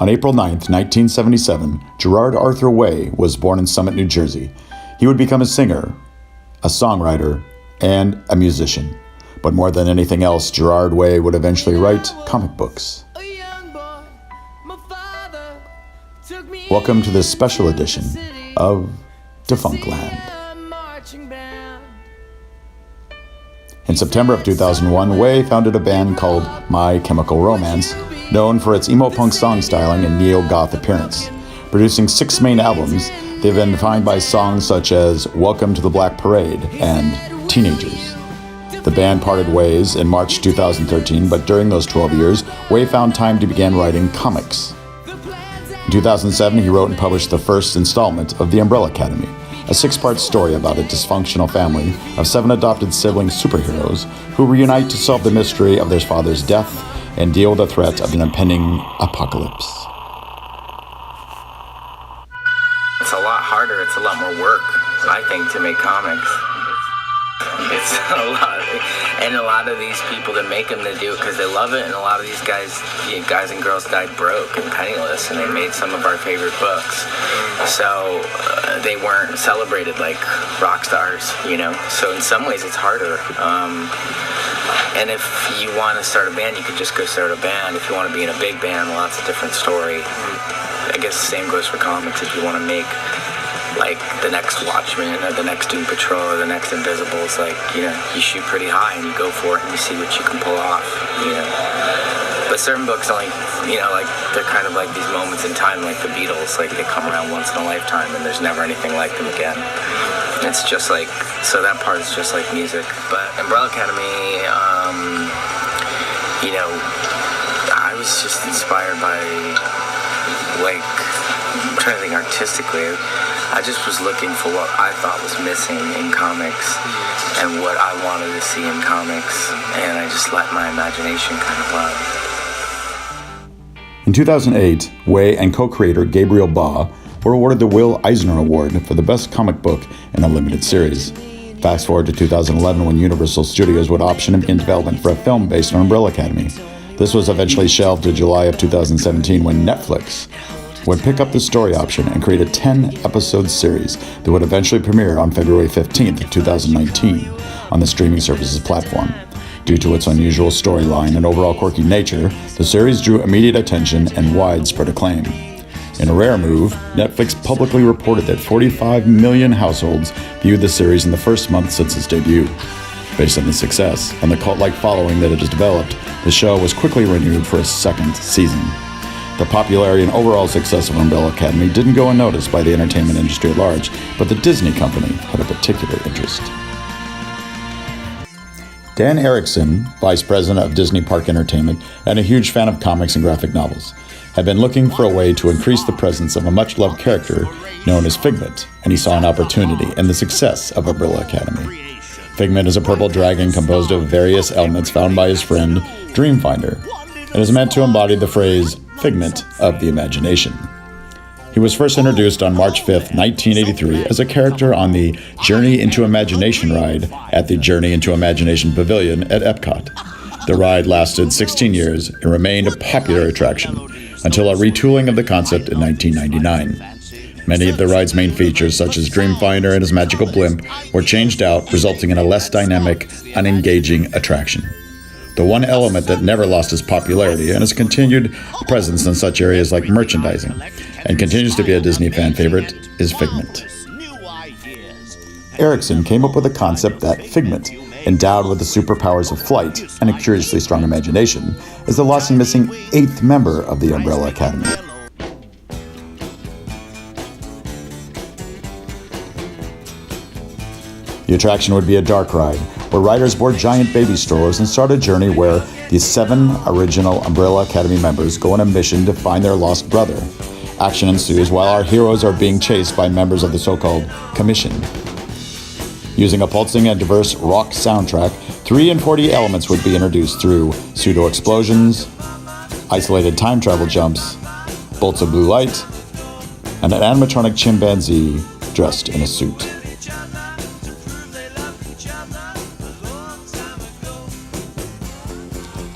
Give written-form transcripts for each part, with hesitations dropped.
On April 9, 1977, Gerard Arthur Way was born in Summit, New Jersey. He would become a singer, a songwriter, and a musician. But more than anything else, Gerard Way would eventually write comic books. Welcome to this special edition of Defunctland. In September of 2001, Way founded a band called My Chemical Romance, known for its emo punk song styling and neo-goth appearance. Producing 6 main albums, they've been defined by songs such as Welcome to the Black Parade and Teenagers. The band parted ways in March 2013, but during those 12 years, Way found time to begin writing comics. In 2007, he wrote and published the first installment of The Umbrella Academy, a 6-part story about a dysfunctional family of 7 adopted sibling superheroes who reunite to solve the mystery of their father's death and deal with the threat of an impending apocalypse. It's a lot harder, it's a lot more work, I think, to make comics. It's a lot, and a lot of these people that make them, they do it because they love it, and a lot of these guys and girls died broke and penniless, and they made some of our favorite books. So they weren't celebrated like rock stars, you know? So in some ways it's harder. And if you want to start a band, you could just go start a band. If you want to be in a big band, well, that's a different story. I guess the same goes for comics. If you want to make like the next Watchmen or the next Doom Patrol or the next Invisibles, like, you know, you shoot pretty high and you go for it and you see what you can pull off, you know. But certain books, like, you know, like, they're kind of like these moments in time, like the Beatles, like they come around once in a lifetime and there's never anything like them again. It's just like, so that part is just like music. But Umbrella Academy, you know, I was just inspired by, like, I'm trying to think artistically. I just was looking for what I thought was missing in comics and what I wanted to see in comics, and I just let my imagination kind of run. In 2008, Way and co-creator Gabriel Ba were awarded the Will Eisner Award for the best comic book in a limited series. Fast forward to 2011 when Universal Studios would option him in development for a film based on Umbrella Academy. This was eventually shelved to July of 2017 when Netflix would pick up the story option and create a 10-episode series that would eventually premiere on February 15th, 2019 on the streaming services platform. Due to its unusual storyline and overall quirky nature, the series drew immediate attention and widespread acclaim. In a rare move, Netflix publicly reported that 45 million households viewed the series in the first month since its debut. Based on the success and the cult-like following that it has developed, the show was quickly renewed for a 2nd season. The popularity and overall success of Umbrella Academy didn't go unnoticed by the entertainment industry at large, but the Disney company had a particular interest. Dan Erickson, vice president of Disney Park Entertainment and a huge fan of comics and graphic novels, had been looking for a way to increase the presence of a much-loved character known as Figment, and he saw an opportunity in the success of Umbrella Academy. Figment is a purple dragon composed of various elements found by his friend Dreamfinder, and is meant to embody the phrase figment of the imagination. He was first introduced on March 5th, 1983 as a character on the Journey into Imagination ride at the Journey into Imagination Pavilion at Epcot. The ride lasted 16 years and remained a popular attraction until a retooling of the concept in 1999. Many of the ride's main features, such as Dreamfinder and his magical blimp, were changed out, resulting in a less dynamic, unengaging attraction. The one element that never lost its popularity and has continued presence in such areas like merchandising and continues to be a Disney fan favorite is Figment. Erickson came up with a concept that Figment, endowed with the superpowers of flight and a curiously strong imagination, is the lost and missing 8th member of the Umbrella Academy. The attraction would be a dark ride, where riders board giant baby strollers and start a journey where the 7 original Umbrella Academy members go on a mission to find their lost brother. Action ensues while our heroes are being chased by members of the so-called Commission. Using a pulsing and diverse rock soundtrack, 3 and 4D elements would be introduced through pseudo-explosions, isolated time travel jumps, bolts of blue light, and an animatronic chimpanzee dressed in a suit.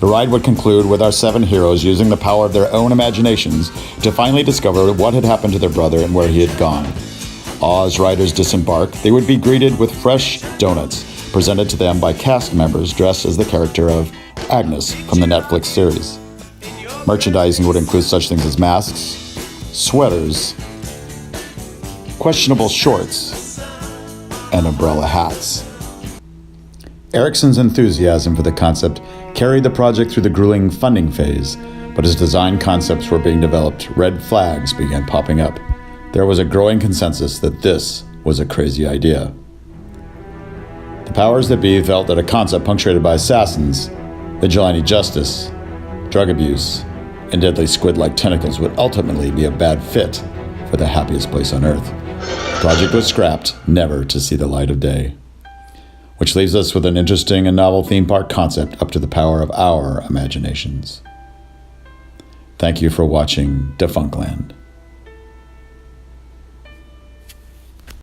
The The ride would conclude with our 7 heroes using the power of their own imaginations to finally discover what had happened to their brother and where he had gone. As riders disembarked, they would be greeted with fresh donuts presented to them by cast members dressed as the character of Agnes from the Netflix series. Merchandising would include such things as masks, sweaters, questionable shorts, and umbrella hats. Ericsson's enthusiasm for the concept carried the project through the grueling funding phase, but as design concepts were being developed, red flags began popping up. There was a growing consensus that this was a crazy idea. The powers that be felt that a concept punctuated by assassins, vigilante justice, drug abuse, and deadly squid-like tentacles would ultimately be a bad fit for the happiest place on Earth. The project was scrapped, never to see the light of day. Which leaves us with an interesting and novel theme park concept up to the power of our imaginations. Thank you for watching Defunctland.